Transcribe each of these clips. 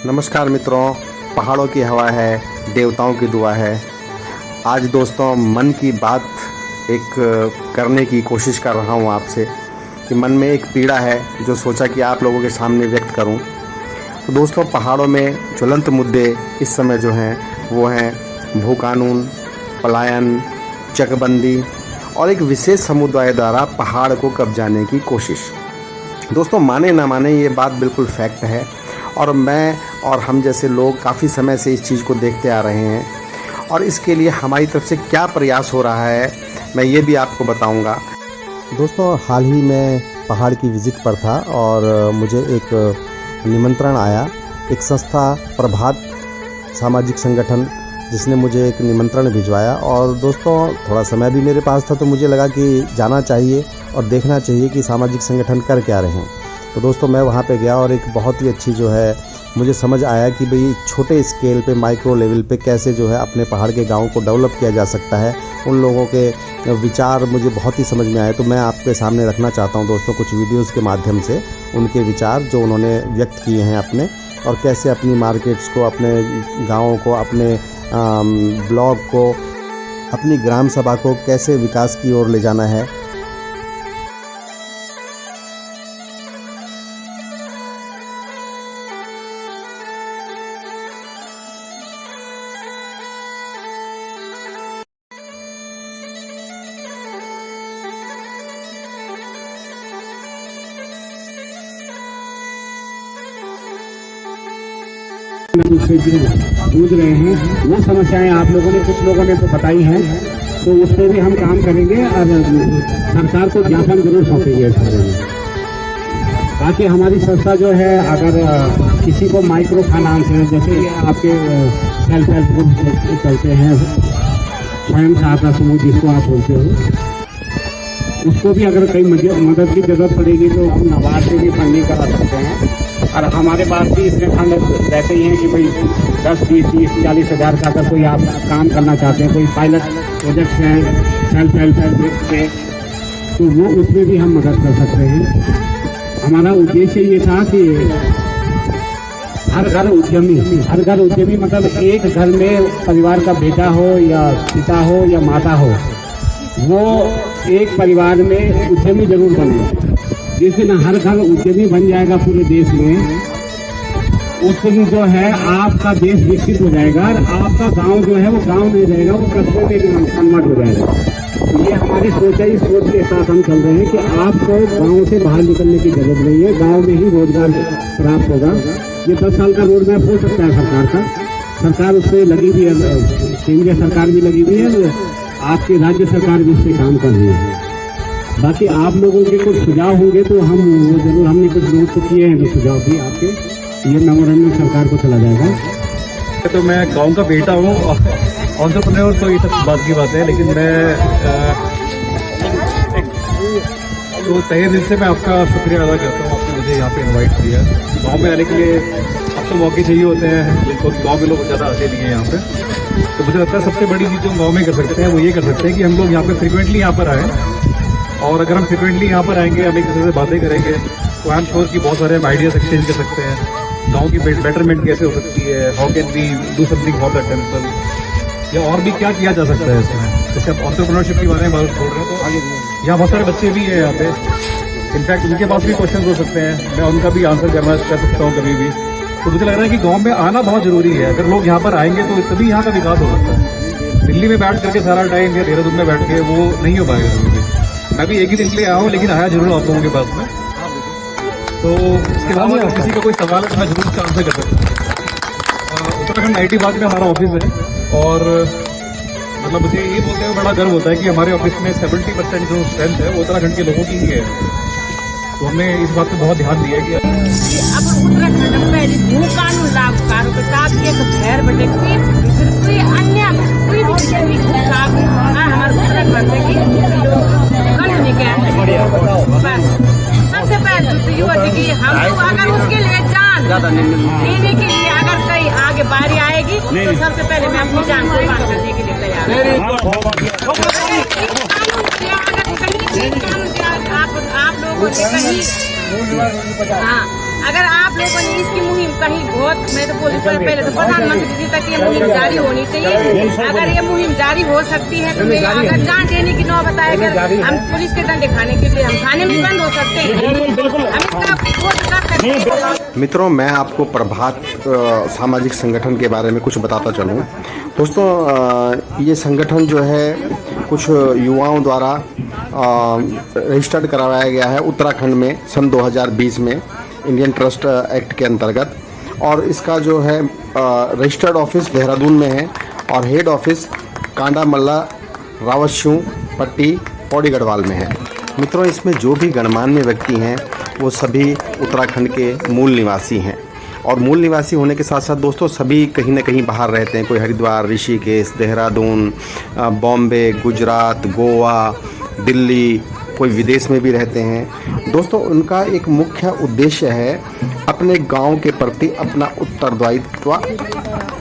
नमस्कार मित्रों, पहाड़ों की हवा है, देवताओं की दुआ है। आज दोस्तों मन की बात एक करने की कोशिश कर रहा हूँ आपसे कि मन में एक पीड़ा है जो सोचा कि आप लोगों के सामने व्यक्त करूँ। तो दोस्तों, पहाड़ों में ज्वलंत मुद्दे इस समय जो हैं वो हैं भू कानून, पलायन, चकबंदी और एक विशेष समुदाय द्वारा पहाड़ को कब्जाने की कोशिश। दोस्तों, माने ना माने ये बात बिल्कुल फैक्ट है और मैं और हम जैसे लोग काफ़ी समय से इस चीज़ को देखते आ रहे हैं और इसके लिए हमारी तरफ से क्या प्रयास हो रहा है मैं ये भी आपको बताऊंगा। दोस्तों, हाल ही में पहाड़ की विज़िट पर था और मुझे एक निमंत्रण आया। एक संस्था प्रभात सामाजिक संगठन जिसने मुझे एक निमंत्रण भिजवाया और दोस्तों थोड़ा समय भी मेरे पास था तो मुझे लगा कि जाना चाहिए और देखना चाहिए कि सामाजिक संगठन कर क्या रहे हैं। तो दोस्तों मैं वहाँ पे गया और एक बहुत ही अच्छी जो है मुझे समझ आया कि भाई छोटे स्केल पे, माइक्रो लेवल पे कैसे जो है अपने पहाड़ के गाँव को डेवलप किया जा सकता है। उन लोगों के विचार मुझे बहुत ही समझ में आए, तो मैं आपके सामने रखना चाहता हूँ दोस्तों कुछ वीडियोज़ के माध्यम से उनके विचार जो उन्होंने व्यक्त किए हैं अपने, और कैसे अपनी मार्केट्स को, अपने गाँवों को, अपने ब्लॉक को, अपनी ग्राम सभा को कैसे विकास की ओर ले जाना है। से जूझ रहे हैं, वो समस्याएं आप लोगों ने, कुछ लोगों ने तो बताई हैं, तो उस पर भी हम काम करेंगे और सरकार को ज्ञापन जरूर सौंपेंगे इस बारे में। ताकि हमारी संस्था जो है, अगर किसी को माइक्रो फाइनेंस है, जैसे आपके सेल्फ हेल्प ग्रुप चलते हैं, स्वयं सहायता समूह जिसको आप बोलते हो, उसको भी अगर कहीं मदद की जरूरत पड़ेगी तो हम नाबार्ड से भी फंडिंग करा सकते हैं। और हमारे पास भी इतने फंड रहते ही हैं कि भाई 10, 20, 30, 40 हज़ार का अगर कोई आप काम करना चाहते हैं, कोई पायलट प्रोजेक्ट्स हैं सेल्फ हेल्प ग्रुप के, तो वो उसमें भी हम मदद कर सकते हैं। हमारा उद्देश्य ये था कि हर घर उद्यमी मतलब एक घर में परिवार का बेटा हो या पिता हो या माता हो, वो एक परिवार में उद्यमी जरूर बने। जिस दिन हर घर उद्यमी बन जाएगा पूरे देश में, उस दिन जो है आपका देश विकसित हो जाएगा और आपका गांव जो है वो गांव नहीं रहेगा, वो कस्बे में कन्वर्ट हो जाएगा। तो ये हमारी सोच है, इस सोच के साथ हम चल रहे हैं कि आपको गांव से बाहर निकलने की जरूरत नहीं है, गांव में ही रोजगार प्राप्त होगा। ये 10 साल का रोड मैप हो सकता है सरकार का, सरकार उस पर लगी हुई है, केंद्रीय सरकार भी लगी हुई है, आपकी राज्य सरकार भी इस पर काम कर रही है। बाकी आप लोगों के कुछ सुझाव होंगे तो हम वो जरूर, हमने कुछ नोट तो किए हैं, तो सुझाव भी आपके ये मेमोरेंडम सरकार को चला जाएगा। तो मैं गांव का बेटा हूँ, एंटरप्रेन्योर तो ये सब बात की बात है, लेकिन मैं तो तहे दिल से मैं आपका शुक्रिया अदा करता हूँ, आपने मुझे यहाँ पे इनवाइट किया। गांव में आने के लिए अब तो मौके चाहिए होते हैं, जिनको गांव में लोग ज़्यादा आते नहीं हैं यहाँ पे। तो मुझे लगता है सबसे बड़ी चीज़ जो गाँव में कर सकते हैं वो ये कर सकते हैं कि हम लोग यहाँ पे फ्रिक्वेंटली यहाँ पर आएँ, और अगर हम फ्रिक्वेंटली यहाँ पर आएंगे, हम एक दूसरे से बातें करेंगे, तो आई एम श्योर कि बहुत सारे हम आइडियाज एक्सचेंज कर सकते हैं। गांव की बेटरमेंट कैसे हो सकती है, how can we do something for the temple, या और भी क्या किया जा सकता है इसमें। जैसे आप एंटरप्रेन्योरशिप के बारे में बात बोल रहे हो, तो यहाँ बहुत सारे बच्चे भी हैं यहाँ पे, इनफैक्ट उनके पास भी क्वेश्चन हो सकते हैं, मैं उनका भी आंसर करना कर सकता हूँ कभी भी। तो मुझे लग रहा है कि गाँव में आना बहुत जरूरी है। अगर लोग यहाँ पर आएंगे तो तभी यहाँ का विकास हो सकता है। दिल्ली में बैठ करके सारा टाइम या देहरादून में बैठ के वो नहीं हो पाएगा कभी भी। मैं भी एक ही दिन के लिए आया हूँ, लेकिन आया जरूर आप लोगों के पास में। तो इसके अलावा अगर किसी का कोई सवाल है तो मैं जरूर उसका आंसर कर सकता हूँ। उत्तराखंड IIT बाग में हमारा ऑफिस है और मतलब मुझे ये बोलते हुए बड़ा गर्व होता है कि हमारे ऑफिस में 70% जो स्ट्रेंथ है वो उत्तराखंड के लोगों की ही है। तो हमने इस बात पे बहुत ध्यान दिया है कि अब उत्तराखंड में पहले भू कानून लागू करो के साथ एक भैर बटे कोई अन्य कोई भी विषय नहीं हमारे उत्तराखंड में की कानूनी के सबसे पहले तो ये होती कि हम तो अगर उसके लिए जान देने के लिए अगर कहीं आगे बारी आएगी तो सबसे पहले मैं अपनी जान कुर्बान करने के लिए तैयार हूँ। आप लोगों ने कहीं, हाँ, अगर आप लोगों ने इसकी मुहिम कहीं घोर बहुत, मैं तो बोली पहले तो प्रधानमंत्री जी तक ये मुहिम जारी होनी चाहिए। अगर ये मुहिम जारी हो सकती है तो अगर जान देने की नौबत आएगी, हम पुलिस के दंडे खाने के लिए हम थाने में बंद हो सकते हैं। मित्रों, मैं आपको प्रभात सामाजिक संगठन के बारे में कुछ बताता चलूँ। दोस्तों, ये संगठन जो है कुछ युवाओं द्वारा रजिस्टर्ड करवाया गया है उत्तराखंड में सन 2020 में इंडियन ट्रस्ट एक्ट के अंतर्गत, और इसका जो है रजिस्टर्ड ऑफिस देहरादून में है और हेड ऑफिस कांडा मल्ला रावतशू पट्टी पौड़ी गढ़वाल में है। मित्रों, इसमें जो भी गणमान्य व्यक्ति हैं वो सभी उत्तराखंड के मूल निवासी हैं, और मूल निवासी होने के साथ साथ दोस्तों सभी कहीं ना कहीं बाहर रहते हैं। कोई हरिद्वार, ऋषिकेश, देहरादून, बॉम्बे, गुजरात, गोवा, दिल्ली, कोई विदेश में भी रहते हैं। दोस्तों, उनका एक मुख्य उद्देश्य है अपने गांव के प्रति अपना उत्तरदायित्व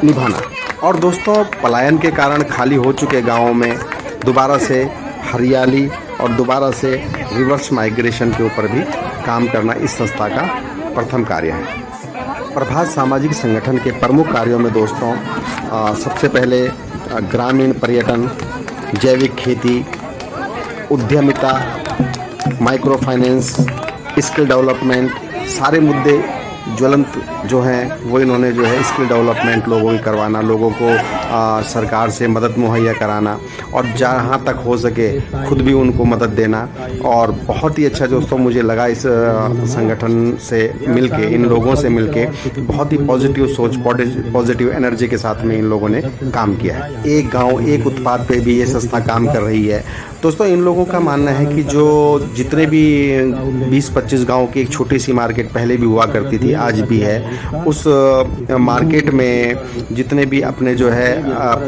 निभाना। और दोस्तों, पलायन के कारण खाली हो चुके गांवों में दोबारा से हरियाली और दोबारा से रिवर्स माइग्रेशन के ऊपर भी काम करना इस संस्था का प्रथम कार्य है। प्रभात सामाजिक संगठन के प्रमुख कार्यों में दोस्तों सबसे पहले ग्रामीण पर्यटन, जैविक खेती, उद्यमिता, माइक्रो फाइनेंस, स्किल डेवलपमेंट, सारे मुद्दे ज्वलंत जो हैं वो इन्होंने जो है स्किल डेवलपमेंट लोगों की करवाना, लोगों को सरकार से मदद मुहैया कराना और जहाँ तक हो सके खुद भी उनको मदद देना। और बहुत ही अच्छा दोस्तों मुझे लगा इस संगठन से मिलके, इन लोगों से मिलके बहुत ही पॉजिटिव सोच, पॉजिटिव एनर्जी के साथ में इन लोगों ने काम किया है। एक गांव एक उत्पाद पे भी ये संस्था काम कर रही है। दोस्तों, इन लोगों का मानना है कि जो जितने भी 20-25 गाँव की एक छोटी सी मार्केट पहले भी हुआ करती थी, आज भी है, उस मार्केट में जितने भी अपने जो है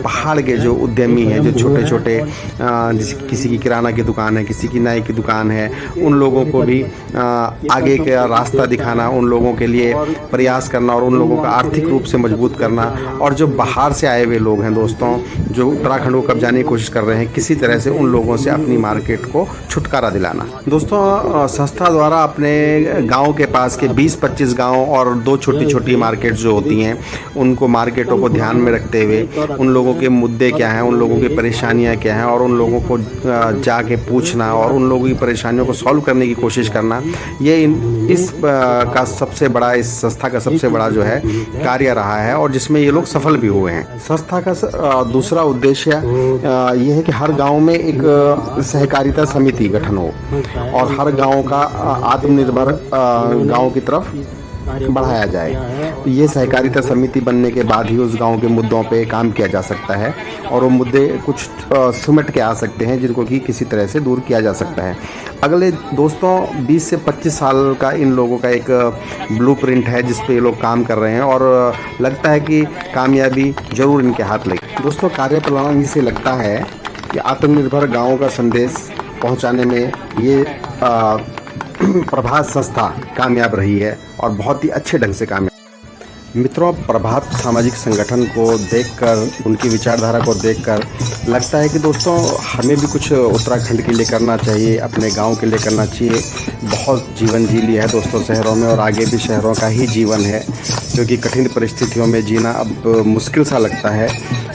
पहाड़ के जो उद्यमी हैं, जो छोटे छोटे किसी की किराना की दुकान है, किसी की नाई की दुकान है, उन लोगों को भी आगे का रास्ता दिखाना, उन लोगों के लिए प्रयास करना और उन लोगों का आर्थिक रूप से मजबूत करना। और जो बाहर से आए हुए लोग हैं दोस्तों, जो उत्तराखंड को कब्जाने की कोशिश कर रहे हैं, किसी तरह से उन लोगों से अपनी मार्केट को छुटकारा दिलाना। दोस्तों, संस्था द्वारा अपने गाँव के पास के 20-25 गाँव और 2 छोटी छोटी मार्केट जो होती हैं, उनको मार्केटों को ध्यान में रखते हुए उन लोगों के मुद्दे क्या हैं, उन लोगों की परेशानियां क्या हैं, और उन लोगों को जाके पूछना और उन लोगों की परेशानियों को सॉल्व करने की कोशिश करना, ये इस का सबसे बड़ा, इस संस्था का सबसे बड़ा जो है कार्य रहा है, और जिसमें ये लोग सफल भी हुए हैं। संस्था का दूसरा उद्देश्य ये है कि हर गाँव में एक सहकारिता समिति गठन हो और हर गाँव का आत्मनिर्भर गाँव की तरफ बढ़ाया जाए। तो ये सहकारिता समिति बनने के बाद ही उस गांव के मुद्दों पे काम किया जा सकता है और वो मुद्दे कुछ सिमट के आ सकते हैं जिनको कि किसी तरह से दूर किया जा सकता है। अगले दोस्तों 20 से 25 साल का इन लोगों का एक ब्लूप्रिंट है जिस पे ये लोग काम कर रहे हैं और लगता है कि कामयाबी जरूर इनके हाथ लगी। दोस्तों, कार्यप्रणाली से लगता है कि आत्मनिर्भर गाँव का संदेश पहुँचाने में ये प्रभात संस्था कामयाब रही है और बहुत ही अच्छे ढंग से कामयाब। मित्रों, प्रभात सामाजिक संगठन को देखकर, उनकी विचारधारा को देखकर लगता है कि दोस्तों हमें भी कुछ उत्तराखंड के लिए करना चाहिए, अपने गांव के लिए करना चाहिए। बहुत जीवन जी लिया है दोस्तों शहरों में और आगे भी शहरों का ही जीवन है, क्योंकि कठिन परिस्थितियों में जीना अब मुश्किल सा लगता है।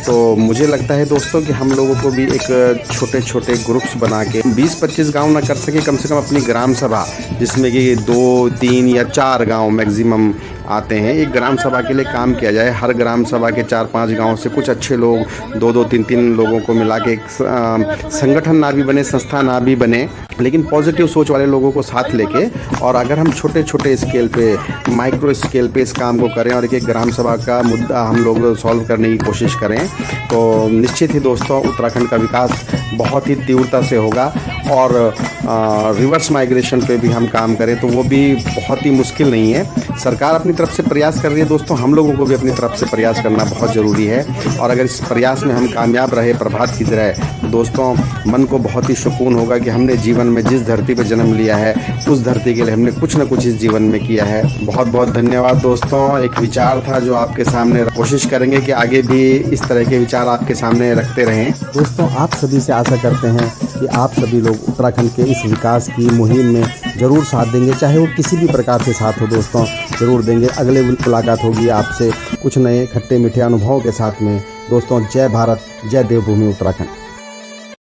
तो मुझे लगता है दोस्तों कि हम लोगों को भी एक छोटे छोटे ग्रुप्स बना के 20-25 गांव ना कर सके, कम से कम अपनी ग्राम सभा जिसमें कि 2, 3 या 4 गांव मैक्सिमम आते हैं, एक ग्राम सभा के लिए काम किया जाए। हर ग्राम सभा के 4-5 गांव से कुछ अच्छे लोग 2-2, 3-3 लोगों को मिला के एक संगठन ना भी बने, संस्था ना भी बने, लेकिन पॉजिटिव सोच वाले लोगों को साथ लेके, और अगर हम छोटे छोटे स्केल पे, माइक्रो स्केल पे इस काम को करें और एक ग्राम सभा का मुद्दा हम लोग सॉल्व करने की कोशिश करें, तो निश्चित ही दोस्तों उत्तराखंड का विकास बहुत ही तीव्रता से होगा। और रिवर्स माइग्रेशन पे भी हम काम करें तो वो भी बहुत ही मुश्किल नहीं है। सरकार अपनी तरफ से प्रयास कर रही है दोस्तों, हम लोगों को भी अपनी तरफ से प्रयास करना बहुत ज़रूरी है। और अगर इस प्रयास में हम कामयाब रहे प्रभात की तरह, तो दोस्तों मन को बहुत ही सुकून होगा कि हमने जीवन में जिस धरती पर जन्म लिया है उस धरती के लिए हमने कुछ न कुछ इस जीवन में किया है। बहुत बहुत धन्यवाद दोस्तों। एक विचार था जो आपके सामने, कोशिश करेंगे कि आगे भी इस तरह के विचार आपके सामने रखते रहें। दोस्तों, आप सभी से आशा करते हैं कि आप सभी लोग उत्तराखंड के इस विकास की मुहिम में ज़रूर साथ देंगे, चाहे वो किसी भी प्रकार से साथ हो दोस्तों, ज़रूर देंगे। अगले मुलाकात होगी आपसे कुछ नए खट्टे मीठे अनुभवों के साथ में दोस्तों। जय भारत, जय देवभूमि उत्तराखंड।